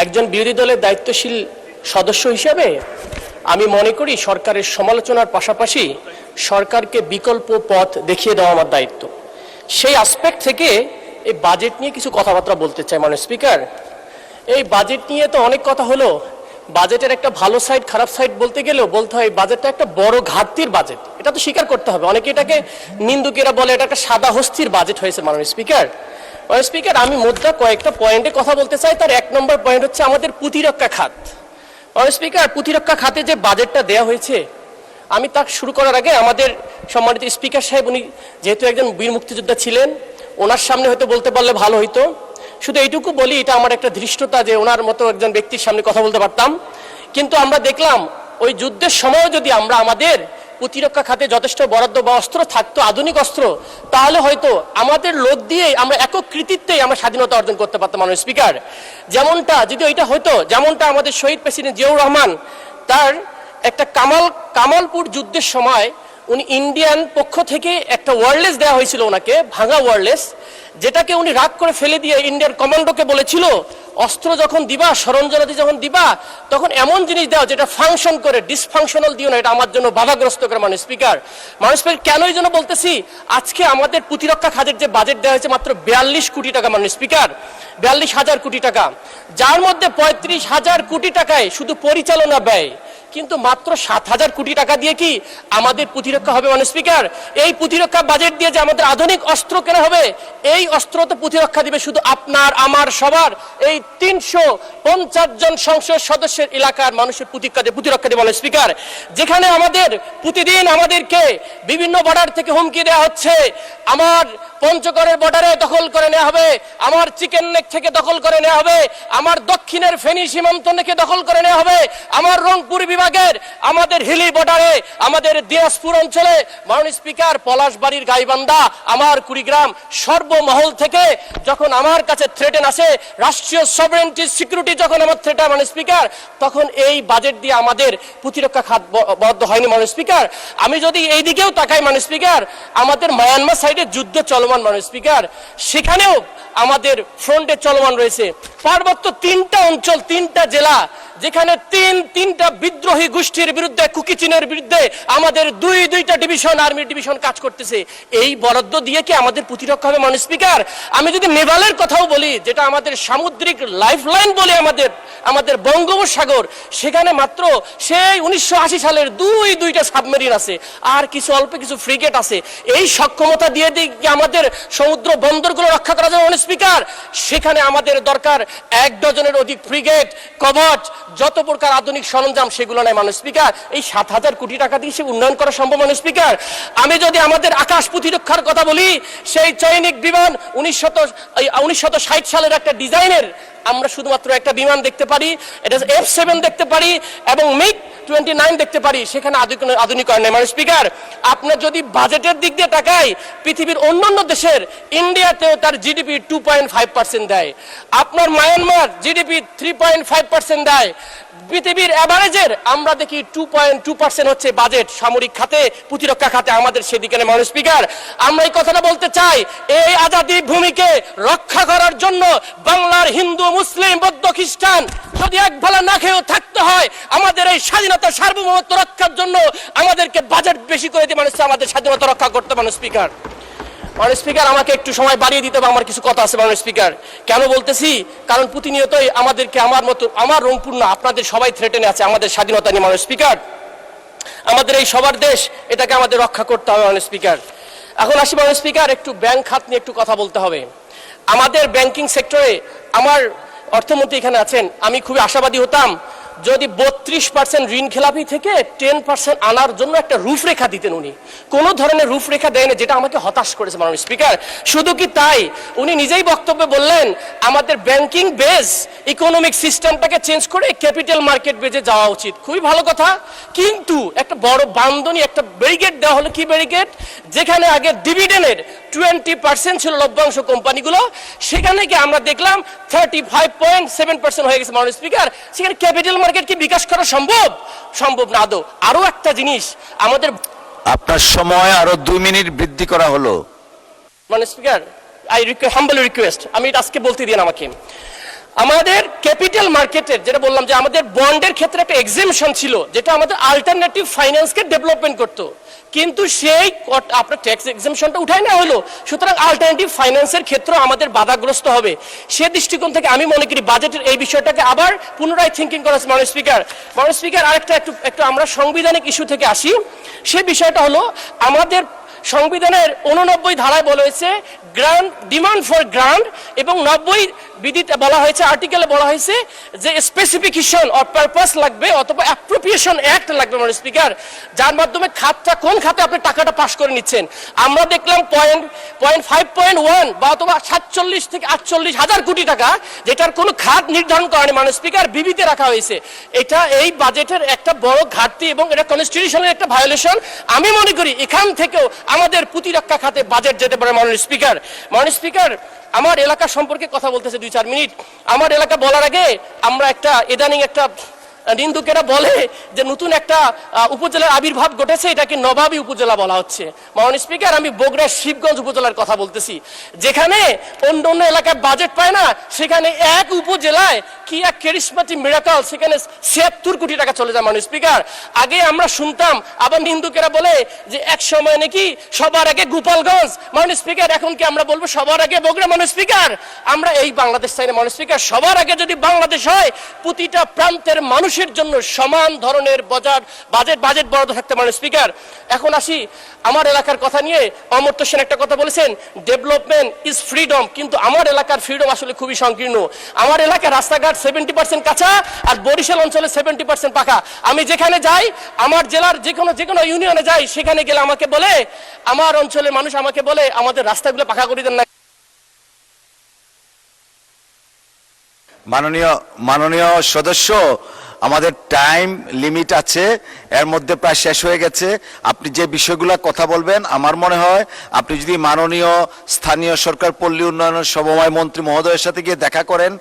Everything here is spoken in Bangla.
একজন বিরোধী দলের দায়িত্বশীল সদস্য হিসেবে আমি মনে করি সরকারের সমালোচনার পাশাপাশি সরকারকে বিকল্প পথ দেখিয়ে দেওয়া আমার দায়িত্ব। সেই অ্যাসপেক্ট থেকে এই বাজেট নিয়ে কিছু কথাবার্তা বলতে চাই। মাননীয় স্পিকার, এই বাজেট নিয়ে তো অনেক কথা হলো। বাজেটের একটা ভালো সাইড খারাপ সাইড বলতে গেলেও বলতে হয় বাজেটটা একটা বড় ঘাটতির বাজেট, এটা তো স্বীকার করতে হবে। অনেকে এটাকে নিন্দুকেরা বলে এটা একটা সাদা হস্তির বাজেট হয়েছে। মাননীয় স্পিকার, আমি মুদ্রা কয়েকটা পয়েন্টে কথা বলতে চাই। তার এক নম্বর পয়েন্ট হচ্ছে আমাদের প্রতিরক্ষা খাত। মাননীয় স্পিকার, প্রতিরক্ষা খাতে যে বাজেটটা দেওয়া হয়েছে, আমি তা শুরু করার আগে আমাদের সম্মানিত স্পিকার সাহেব, উনি যেহেতু একজন বীর মুক্তিযোদ্ধা ছিলেন, ওনার সামনে হয়তো বলতে পারলে ভালো হইতো। শুধু এইটুকু বলি, এটা আমার একটা ধৃষ্টতা যে ওনার মতো একজন ব্যক্তির সামনে কথা বলতে পারতাম। কিন্তু আমরা দেখলাম ওই যুদ্ধের সময় যদি আমরা আমাদের প্রতিরক্ষা খাতে যথেষ্ট বরাদ্দ বা অস্ত্র থাকতো, আধুনিক অস্ত্র, তাহলে হয়তো আমাদের লোক দিয়ে আমরা একক কৃতিত্বেই আমরা স্বাধীনতা অর্জন করতে পারতাম। মাননীয় স্পিকার, যেমনটা যদি ওইটা হতো, যেমনটা আমাদের শহীদ প্রেসিডেন্ট জিয়াউর রহমান তার একটা কামালপুর যুদ্ধের সময় উনি ইন্ডিয়ান পক্ষ থেকে একটা ওয়্যারলেস দেওয়া হয়েছিল ওনাকে, ভাঙা ওয়্যারলেস, যেটাকে উনি রাগ করে ফেলে দিয়ে ইন্ডিয়ান কমান্ডোকে বলেছিল অস্ত্র যখন দিবা, সরঞ্জামাদি যখন দিবা, তখন এমন জিনিস দাও যেটা ফাংশন করে, ডিসফাংশনাল দিও না, এটা আমার জন্য বাধাগ্রস্ত করে। মাননীয় স্পিকার, কেন এই জন্য বলতেছি, আজকে আমাদের প্রতিরক্ষা খাতের যে বাজেট দেওয়া হয়েছে মাত্র 42 কোটি টাকা। মাননীয় স্পিকার, 42,000 কোটি টাকা, যার মধ্যে 35,000 কোটি টাকায় শুধু পরিচালনা ব্যয়, কিন্তু মাত্র 7,000 কোটি টাকা দিয়ে কি আমাদের প্রতিরক্ষা হবে? মাননীয় স্পিকার, এই প্রতিরক্ষা বাজেট দিয়ে যে আমাদের আধুনিক অস্ত্র কেনা হবে, এই অস্ত্র তো প্রতিরক্ষা দিবে শুধু আপনার আমার সবার এই 350 জন সংসদ সদস্যের এলাকার মানুষের প্রতিরক্ষা দেবে। মাননীয় স্পিকার, যেখানে আমাদের প্রতিদিন আমাদেরকে বিভিন্ন বর্ডার থেকে হুমকি দেওয়া হচ্ছে, আমার পঞ্চগড়ের বর্ডারে দখল করে নেওয়া হবে, আমার চিকেন নেক থেকে দখল করে নেওয়া হবে, আমার দক্ষিণের ফেনী সীমান্ত থেকে দখল করে নেওয়া হবে, আমার রংপুর বিভাগের আমাদের হিলি বর্ডারে, আমাদের দিনাজপুর অঞ্চলে, মাননীয় স্পিকার, পলাশবাড়ির গাইবান্ধা, আমার কুড়িগ্রাম, সর্বমহল থেকে যখন আমার কাছে থ্রেটেন আসে, রাষ্ট্রীয় সভরেন্টি সিকিউরিটি যখন আমার থ্রেট, মাননীয় স্পিকার, তখন এই বাজেট দিয়ে আমাদের প্রতিরক্ষা খাত বরাদ্দ হয়নি। মাননীয় স্পিকার, আমি যদি এই দিকেও তাকাই, মাননীয় স্পিকার, আমাদের মায়ানমার সাইডে যুদ্ধ চলমান। মাননীয় স্পিকার, সেখানেও আমাদের ফ্রন্টে চলমান রয়েছে। পার্বত্য 3টা অঞ্চল, 3টা জেলা, যেখানে তিনটা বিদ্রোহী গোষ্ঠীর বিরুদ্ধে, কুকি চীনের বিরুদ্ধে আমাদের দুইটা ডিভিশন, আর্মি ডিভিশন কাজ করতেছে। এই বরাদ্দ দিয়ে কি আমাদের প্রতিরক্ষা হবে? মাননীয় স্পিকার, আমি যদি নেভালের কথাও বলি, যেটা আমাদের সামুদ্রিক লাইফলাইন বলে আমাদের বঙ্গোপসাগর, সেখানে মাত্র সেই 1980 সালের দুইটা সাবমেরিন আছে, আর কিছু অল্প কিছু ফ্রিগেট আছে। এই সক্ষমতা দিয়ে কি আমাদের সমুদ্র বন্দরগুলো রক্ষা করা যাবে? মাননীয় স্পিকার, সেখানে আমাদের দরকার 1 ডজনের অধিক ফ্রিগেট, কবচ, যত প্রকার আধুনিক সরঞ্জাম, সেগুলো নাই। মাননীয় স্পিকার, এই 7,000 কোটি টাকা দিয়ে সে উন্নয়ন করা সম্ভব? মাননীয় স্পিকার, আমি যদি আমাদের আকাশ প্রতিরক্ষার কথা বলি, সেই চৈনিক বিমান 1960 সালের একটা ডিজাইনের আমরা শুধুমাত্র একটা বিমান দেখতে পারি, এটা F7 দেখতে পারি এবং MiG-29 দেখতে পারি, সেখানে আধুনিকরণ নেই। মাননীয় স্পিকার, আপনার যদি বাজেটের দিক দিয়ে তাকাই, পৃথিবীর অন্যান্য দেশের, ইন্ডিয়াতেও তার জিডিপি 2.5% দেয়, আপনার মায়ানমার জিডিপি 3.5% দেয়, পৃথিবীর অ্যাভারেজের আমরা দেখি 2.2% হচ্ছে বাজেট সামরিক খাতে, প্রতিরক্ষা খাতে আমাদের সেদিকে নেই। মাননীয় স্পিকার, আমরা এই কথাটা বলতে চাই, এই আজাদী ভূমিকে রক্ষা করার জন্য বাংলার হিন্দু, মুসলিম, বৌদ্ধ, খ্রিস্টান যদি এক ভালা না খেয়েও থাকতে হয়, আমাদের এই স্বাধীনতা সার্বভৌমত্ব রক্ষার জন্য আমাদেরকে বাজেট বেশি করে দিয়ে মানুষ আমাদের স্বাধীনতা রক্ষা করতে। মাননীয় স্পিকার, মাননীয় স্পিকার, আমাকে একটু সময় বাড়িয়ে দিতে হবে, আমার কিছু কথা আছে। মাননীয় স্পিকার, কেন বলতেছি, কারণ প্রতিনিয়তই আমাদেরকে আমার রংপুর না, আপনাদের সবাই থ্রেটেনে আছে আমাদের স্বাধীনতা নিয়ে। মাননীয় স্পিকার, আমাদের এই সবার দেশ, এটাকে আমাদের রক্ষা করতে হবে। মাননীয় স্পিকার, এখন আসি মাননীয় স্পিকার, একটু ব্যাংক খাত নিয়ে একটু কথা বলতে হবে। আমাদের ব্যাংকিং সেক্টরে, আমার অর্থমন্ত্রী এখানে আছেন, আমি খুবই আশাবাদী হতাম যদি 32% ঋণ খেলাপি থেকে 10% আনার জন্য একটা রূপরেখা দিতেন। উনি কোনো ধরনের রূপরেখা দেন, যেটা আমাকে হতাশ করেছে। মাননীয় স্পিকার, শুধু কি তাই, উনি নিজেই বক্তব্যে বললেন আমাদের ব্যাংকিং বেস ইকোনমিক সিস্টেমটাকে চেঞ্জ করে ক্যাপিটাল মার্কেট বেজে যাওয়া উচিত। খুবই ভালো কথা, কিন্তু একটা বড় বান্ধনী, একটা ব্যারিকেড দেওয়া হলো। কি ব্যারিকেড? যেখানে আগে ডিভিডেন্ডের 20% ছিল লভ্যাংশ কোম্পানিগুলো, সেখানে কি আমরা দেখলাম 35.7% হয়ে গেছে। মাননীয় স্পিকার, সেখানে ক্যাপিটাল মার্কেট কি বিকাশ করা সম্ভব না আদৌ? আরো একটা জিনিস, আমাদের আপনার সময় আরো 2 মিনিট বৃদ্ধি করা হলো। মাননীয় স্পিকার, আই হাম্বলি রিকোয়েস্ট, আমি এটা আজকে বলতে দিন আমাকে। আমাদের ক্যাপিটাল মার্কেটের যেটা বললাম যে আমাদের বন্ডের ক্ষেত্রে একটা এক্সেমশন ছিল যেটা আমাদের আলটারনেটিভ ফাইন্যান্সকে ডেভেলপমেন্ট করতো, কিন্তু সেই আপনার ট্যাক্স এক্সেমশনটা উঠায় না হলো, সুতরাং আলটারনেটিভ ফাইন্যান্সের ক্ষেত্রে আমাদের বাধাগ্রস্ত হবে। সে দৃষ্টিকোণ থেকে আমি মনে করি বাজেটের এই বিষয়টাকে আবার পুনরায় থিঙ্কিং করা। মাননীয় স্পিকার আরেকটা একটু আমরা সাংবিধানিক ইস্যু থেকে আসি। সে বিষয়টা হলো আমাদের সংবিধানের 89 ধারায় বলা হয়েছে গ্রান্ট, ডিমান্ড ফর গ্রান্ট, এবং 90 বিধিতে বলা হয়েছে, আর্টিকেলে বলা হয়েছে যে স্পেসিফিকেশন অর পারপাস লাগবে অথবা অ্যাপ্রোপ্রিয়েশন অ্যাক্ট লাগবে মাননীয় স্পিকার, যার মাধ্যমে খাতটা কোন খাতে আপনি টাকাটা পাস করে নিচ্ছেন। আমরা দেখলাম 5.1 বা অথবা 47 থেকে 48 হাজার কোটি টাকা, যেটার কোনো খাত নির্ধারণ করেনি মাননীয় স্পিকার, বিবিতে রাখা হয়েছে। এটা এই বাজেটের একটা বড় ঘাটতি এবং এটা কনস্টিটিউশনের একটা ভায়োলেশন। আমি মনে করি এখান থেকেও আমাদের প্রতিরক্ষা খাতে বাজেট যেতে পারে। মাননীয় স্পিকার আমার এলাকা সম্পর্কে কথা বলতেছে 2-4 মিনিট। আমার এলাকা বলার আগে আমরা ইদানিং একটা নিন্দুকেরা বলে যে নতুন একটা উপজেলার আবির্ভাব ঘটেছে, এটাকে নবাবী উপজেলা বলা হচ্ছে। মাননীয় স্পিকার, আমি বগুড়ার শিবগঞ্জ উপজেলার কথা বলতেছি, যেখানে অন্য এলাকায় বাজেট পায় না, সেখানে এক উপজেলায় কি এক ক্যারিসমেটিক মিরাকল, সেখানে 76 কোটি টাকা চলে যায়। মাননীয় স্পিকার, আগে আমরা শুনতাম, আবার নিন্দুকেরা বলে যে এক সময় নাকি সবার আগে গোপালগঞ্জ। মাননীয় স্পিকার, এখন কি আমরা বলবো সবার আগে বগুড়া? মাননীয় স্পিকার, আমরা এই বাংলাদেশ চাই না। মাননীয় স্পিকার, সবার আগে যদি বাংলাদেশ হয়, প্রতিটা প্রান্তের মানুষ জন্য সমান ধরনের বাজেট বরাদ্দ থাকতে। মাননীয় স্পিকার, এখন আসি আমার এলাকার কথা নিয়ে। অমর্ত্য সেন একটা কথা বলেছেন, ডেভেলপমেন্ট ইজ ফ্রিডম, কিন্তু আমার এলাকার ফ্রিডম আসলে খুবই সংকীর্ণ। আমার এলাকার রাস্তাঘাট 70% কাঁচা, আর বরিশাল অঞ্চলে 70% পাকা। আমি যেখানে যাই, আমার জেলার যে কোনো ইউনিয়নে যাই, সেখানে গেলে আমাকে বলে, আমার অঞ্চলের মানুষ আমাকে বলে আমাদের রাস্তাগুলো পাকা করে দেন না। মাননীয় সদস্য, আমাদের টাইম লিমিট আছে, এর মধ্যে প্রায় শেষ হয়ে গেছে। আপনি যে বিষয়গুলো কথা বলবেন, আমার মনে হয় আপনি যদি মাননীয় স্থানীয় সরকার পল্লী উন্নয়ন সমবায় মন্ত্রী মহোদয়ের সাথে গিয়ে দেখা করেন,